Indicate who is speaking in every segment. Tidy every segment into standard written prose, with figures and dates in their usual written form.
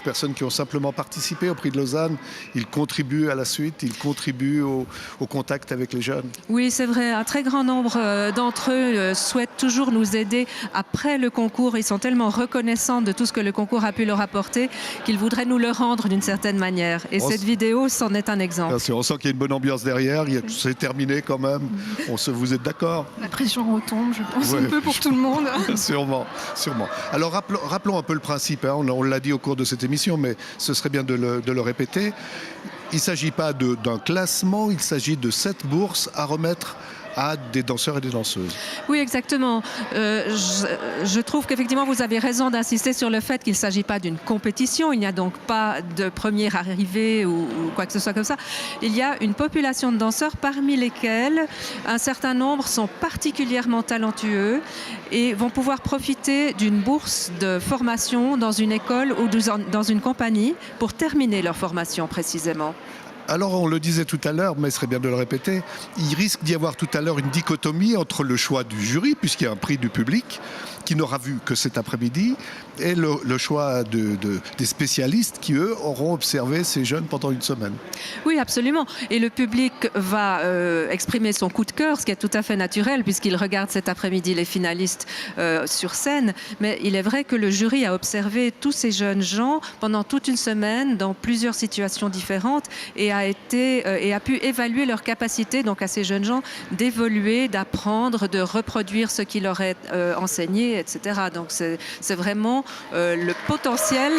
Speaker 1: personnes qui ont simplement participé au Prix de Lausanne, ils contribuent à la suite, ils contribuent au contact avec les jeunes.
Speaker 2: Oui, c'est vrai. Un très grand nombre d'entre eux souhaitent toujours nous aider après le concours. Ils sont tellement reconnaissants de tout ce que le concours a pu leur apporter qu'ils voudraient nous le rendre d'une certaine manière. Et cette vidéo c'en est un exemple.
Speaker 1: Bien sûr, on sent qu'il y a une bonne ambiance derrière, c'est terminé quand même. Vous êtes d'accord?
Speaker 3: La pression retombe, je pense, un peu pour tout le monde.
Speaker 1: Sûrement, sûrement. Alors rappelons un peu le principe, hein. On l'a dit au cours de cette émission, mais ce serait bien de le répéter. Il ne s'agit pas d'un classement, il s'agit de 7 bourses à remettre à des danseurs et des danseuses.
Speaker 2: Oui, exactement. Je trouve qu'effectivement, vous avez raison d'insister sur le fait qu'il ne s'agit pas d'une compétition. Il n'y a donc pas de premier arrivé ou quoi que ce soit comme ça. Il y a une population de danseurs parmi lesquels un certain nombre sont particulièrement talentueux et vont pouvoir profiter d'une bourse de formation dans une école ou dans une compagnie pour terminer leur formation précisément.
Speaker 1: Alors, on le disait tout à l'heure, mais ce serait bien de le répéter, il risque d'y avoir tout à l'heure une dichotomie entre le choix du jury, puisqu'il y a un prix du public, qui n'aura vu que cet après-midi, et le choix des spécialistes qui, eux, auront observé ces jeunes pendant une semaine.
Speaker 2: Oui, absolument. Et le public va exprimer son coup de cœur, ce qui est tout à fait naturel, puisqu'il regarde cet après-midi les finalistes sur scène. Mais il est vrai que le jury a observé tous ces jeunes gens pendant toute une semaine, dans plusieurs situations différentes, et a pu évaluer leur capacité, donc à ces jeunes gens, d'évoluer, d'apprendre, de reproduire ce qu'il leur est enseigné, etc. Donc c'est vraiment le potentiel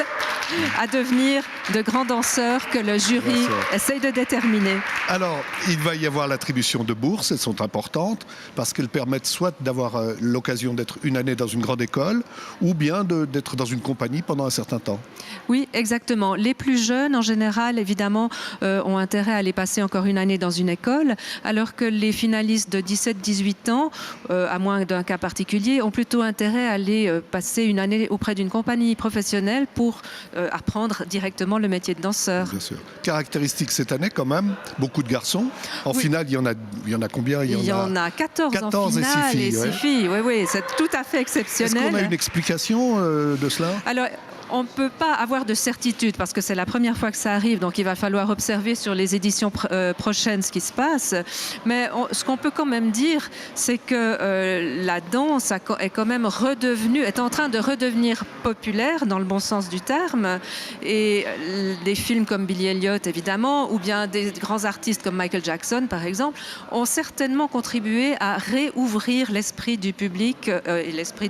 Speaker 2: à devenir de grands danseurs que le jury essaye de déterminer.
Speaker 1: Alors, il va y avoir l'attribution de bourses, elles sont importantes, parce qu'elles permettent soit d'avoir l'occasion d'être une année dans une grande école, ou bien d'être dans une compagnie pendant un certain temps.
Speaker 2: Oui, exactement. Les plus jeunes, en général, évidemment, ont intérêt à aller passer encore une année dans une école, alors que les finalistes de 17-18 ans, à moins d'un cas particulier, ont plutôt intérêt à aller passer une année auprès d'une compagnie professionnelle pour apprendre directement le métier de danseur.
Speaker 1: Bien sûr. Caractéristique cette année quand même, beaucoup de garçons. En finale, il y en a combien?
Speaker 2: Il y en a 14 en finale et 6 filles. Oui, oui, c'est tout à fait exceptionnel.
Speaker 1: Est-ce qu'on a une explication de cela?
Speaker 2: Alors, on ne peut pas avoir de certitude parce que c'est la première fois que ça arrive, donc il va falloir observer sur les éditions prochaines ce qui se passe. Mais ce qu'on peut quand même dire, c'est que la danse est quand même est en train de redevenir populaire dans le bon sens du terme. Et des films comme Billy Elliot, évidemment, ou bien des grands artistes comme Michael Jackson, par exemple, ont certainement contribué à réouvrir l'esprit du public et l'esprit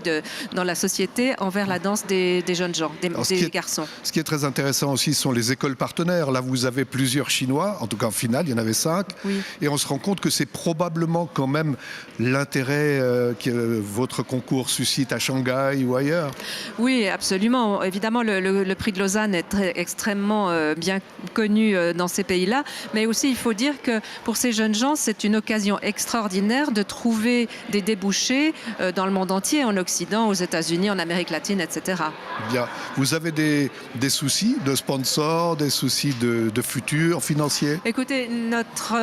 Speaker 2: dans la société envers la danse des jeunes gens, des garçons.
Speaker 1: Ce qui est très intéressant aussi sont les écoles partenaires. Là, vous avez plusieurs Chinois, en tout cas en finale, il y en avait 5.
Speaker 2: Oui.
Speaker 1: Et on se rend compte que c'est probablement quand même l'intérêt que votre concours suscite à Shanghai ou ailleurs.
Speaker 2: Oui, absolument. Évidemment, le prix de Lausanne est extrêmement bien connu dans ces pays-là. Mais aussi, il faut dire que pour ces jeunes gens, c'est une occasion extraordinaire de trouver des débouchés dans le monde entier, en Occident, aux États-Unis, en Amérique latine, etc.
Speaker 1: Bien. Vous avez des soucis de sponsors, des soucis de futur financier?
Speaker 2: Écoutez, notre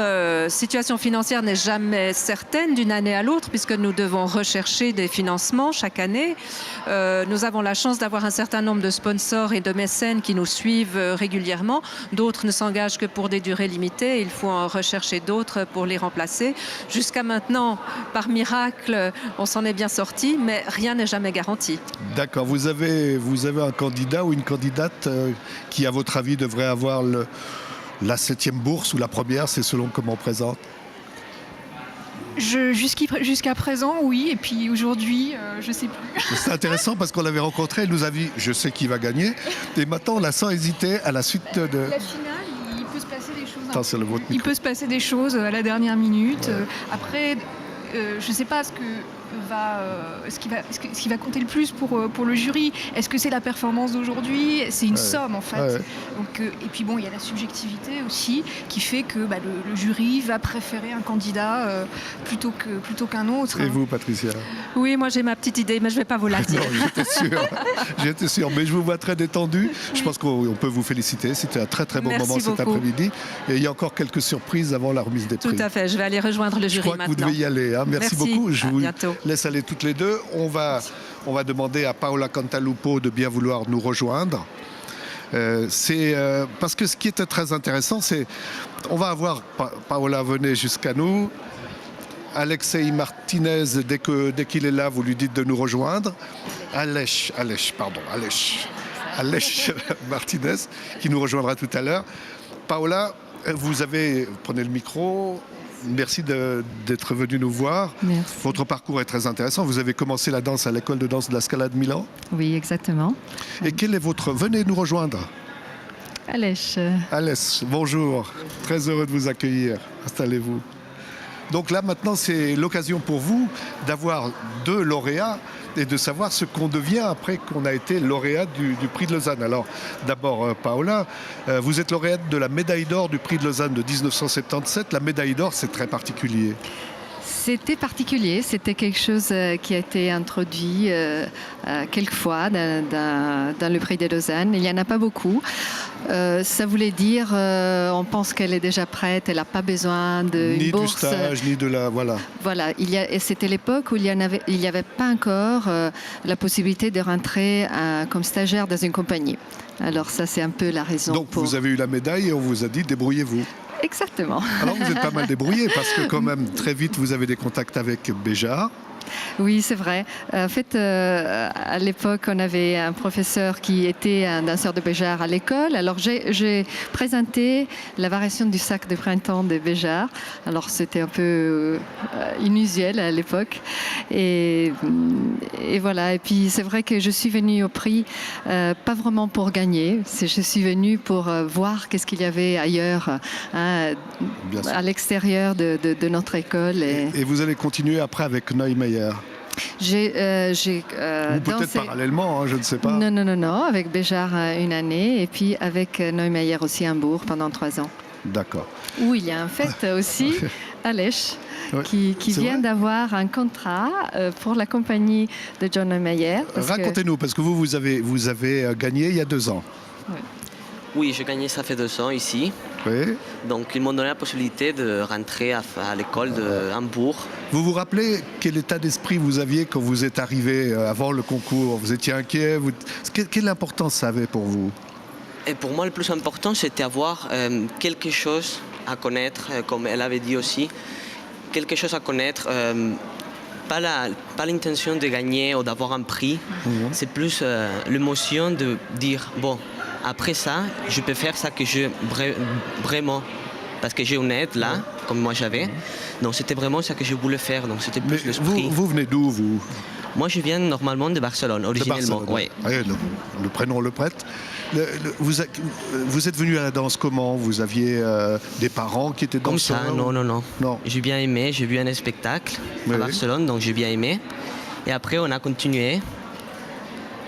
Speaker 2: situation financière n'est jamais certaine d'une année à l'autre puisque nous devons rechercher des financements chaque année. Nous avons la chance d'avoir un certain nombre de sponsors et de mécènes qui nous suivent régulièrement. D'autres ne s'engagent que pour des durées limitées. Il faut en rechercher d'autres pour les remplacer. Jusqu'à maintenant, par miracle, on s'en est bien sorti, mais rien n'est jamais garanti.
Speaker 1: D'accord. Vous avez un candidat ou une candidate qui, à votre avis, devrait avoir la 7e bourse ou la première, c'est selon comment on présente?
Speaker 3: Jusqu'à présent, oui. Et puis aujourd'hui, je ne sais plus.
Speaker 1: C'est intéressant parce qu'on l'avait rencontré, elle nous a dit « je sais qui va gagner ». Et maintenant, on la sent hésiter à la suite de...
Speaker 3: La finale, il peut se passer des choses.
Speaker 1: Attends,
Speaker 3: il peut se passer des choses à la dernière minute. Ouais. Après, je ne sais pas ce qui va compter le plus pour le jury. Est-ce que c'est la performance d'aujourd'hui? C'est une somme en fait. Ouais. Donc, et puis bon, il y a la subjectivité aussi qui fait que le jury va préférer un candidat plutôt qu'un autre.
Speaker 1: Et vous, Patricia?
Speaker 2: Oui, moi j'ai ma petite idée, mais je ne vais pas vous la dire.
Speaker 1: Non, j'étais sûr. Mais je vous vois très détendu. Je pense qu'on peut vous féliciter. C'était un très très bon moment cet après-midi. Et il y a encore quelques surprises avant la remise des prix.
Speaker 2: Tout à fait. Je vais aller rejoindre le jury maintenant.
Speaker 1: Je crois que vous devez y aller. Hein. Merci beaucoup. Je vous
Speaker 2: bientôt.
Speaker 1: Laisse aller toutes les deux. On va demander à Paola Cantalupo de bien vouloir nous rejoindre. Parce que ce qui était très intéressant, c'est on va avoir Paola, venez jusqu'à nous. Alexei Martinez, dès qu'il est là, vous lui dites de nous rejoindre. Aleix Martinez, qui nous rejoindra tout à l'heure. Paola, prenez le micro. Merci d'être venu nous voir.
Speaker 4: Merci.
Speaker 1: Votre parcours est très intéressant. Vous avez commencé la danse à l'école de danse de la Scala de Milan.
Speaker 4: Oui, exactement.
Speaker 1: Et quel est votre... Venez nous rejoindre.
Speaker 4: Aleix.
Speaker 1: Alès, bonjour. Très heureux de vous accueillir. Installez-vous. Donc là, maintenant, c'est l'occasion pour vous d'avoir 2 lauréats et de savoir ce qu'on devient après qu'on a été lauréat du prix de Lausanne. Alors, d'abord, Paola, vous êtes lauréate de la médaille d'or du prix de Lausanne de 1977. La médaille d'or, c'est très particulier.
Speaker 4: C'était particulier, c'était quelque chose qui a été introduit quelquefois dans le prix de Lausanne. Il n'y en a pas beaucoup. Ça voulait dire, on pense qu'elle est déjà prête, elle n'a pas besoin d'une bourse.
Speaker 1: Ni du stage, ni de la... Voilà.
Speaker 4: Voilà, et c'était l'époque où il n'y avait pas encore la possibilité de rentrer comme stagiaire dans une compagnie. Alors ça, c'est un peu la raison.
Speaker 1: Donc vous avez eu la médaille et on vous a dit débrouillez-vous.
Speaker 4: Exactement.
Speaker 1: Alors vous êtes pas mal débrouillé parce que quand même très vite vous avez des contacts avec Béjart.
Speaker 4: Oui, c'est vrai. En fait, à l'époque, on avait un professeur qui était un danseur de Béjart à l'école. Alors, j'ai présenté la variation du sac de printemps de Béjart. Alors, c'était un peu inusuel à l'époque. Et voilà. Et puis, c'est vrai que je suis venue au prix, pas vraiment pour gagner. Je suis venue pour voir qu'est-ce qu'il y avait ailleurs, hein, à l'extérieur de notre école.
Speaker 1: Et vous allez continuer après avec Neumayer.
Speaker 4: J'ai
Speaker 1: peut-être
Speaker 4: dansé...
Speaker 1: parallèlement, hein, je ne sais pas.
Speaker 4: Non, avec Béjart une année et puis avec Neumayer aussi à Hambourg pendant 3 ans.
Speaker 1: D'accord.
Speaker 4: Où il y a en fait aussi Aleix qui vient d'avoir un contrat pour la compagnie de John Neumayer.
Speaker 1: Racontez-nous, parce que vous avez gagné il y a 2 ans.
Speaker 5: Oui, j'ai gagné, ça fait 2 ans ici.
Speaker 1: Oui.
Speaker 5: Donc, ils m'ont donné la possibilité de rentrer à l'école de Hambourg.
Speaker 1: Vous vous rappelez quel état d'esprit vous aviez quand vous êtes arrivé avant le concours? Vous étiez inquiet? Quelle importance ça avait pour vous?
Speaker 5: Et pour moi, le plus important, c'était avoir quelque chose à connaître, comme elle avait dit aussi. Quelque chose à connaître, pas l'intention de gagner ou d'avoir un prix. C'est plus l'émotion de dire, bon, après ça, je peux faire ça que je vraiment, parce que j'ai une aide là, comme moi j'avais. Donc c'était vraiment ça que je voulais faire. Donc c'était plus l'esprit.
Speaker 1: Vous venez d'où, vous?
Speaker 5: Moi je viens normalement de Barcelone, originellement.
Speaker 1: De Barcelone. Oui. Le prénom le prête. Vous êtes venu à la danse comment? Vous aviez des parents qui étaient danseurs?
Speaker 5: Comme ça, non. J'ai bien aimé, j'ai vu un spectacle à Barcelone, donc j'ai bien aimé. Et après on a continué.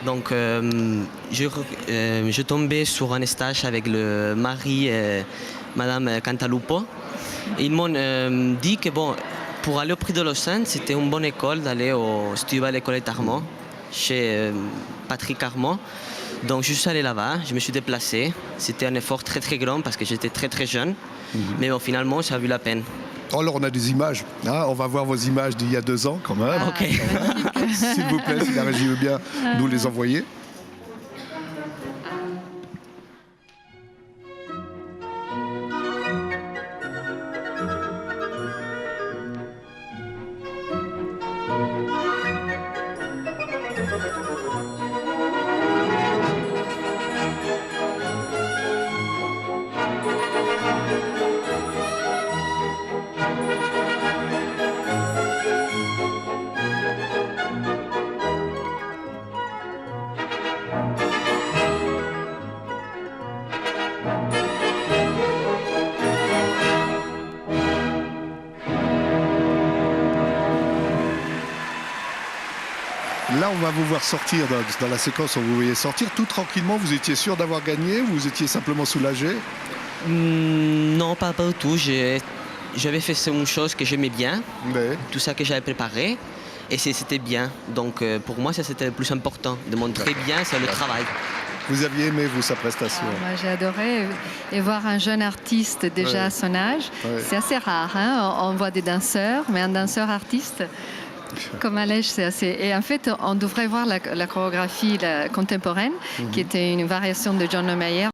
Speaker 5: Donc, je tombais sur un stage avec le mari, Madame Cantalupo. Ils m'ont dit que bon, pour aller au prix de Lausanne, c'était une bonne école d'aller au studio à l'école d'Armand, chez Patrick Armand. Donc, je suis allé là-bas, je me suis déplacé. C'était un effort très très grand parce que j'étais très très jeune. Mais bon, finalement, ça a valu la peine.
Speaker 1: Alors, on a des images. Hein, on va voir vos images d'il y a 2 ans quand même.
Speaker 5: Ok.
Speaker 1: S'il vous plaît, si la régie veut bien nous les envoyer. Là, on va vous voir sortir dans la séquence où vous voyez sortir. Tout tranquillement, vous étiez sûr d'avoir gagné ou vous étiez simplement soulagé?
Speaker 5: Non, pas du tout. J'avais fait une chose que j'aimais bien, tout ça que j'avais préparé, et c'était bien. Donc pour moi, ça c'était le plus important, de montrer bien, c'est le travail.
Speaker 1: Vous aviez aimé, vous, sa prestation?
Speaker 4: Moi, j'ai adoré. Et voir un jeune artiste déjà à son âge, c'est assez rare. Hein, on voit des danseurs, mais un danseur artiste, Comme Alej, c'est assez. Et en fait, on devrait voir la chorégraphie contemporaine, qui était une variation de John Mayer.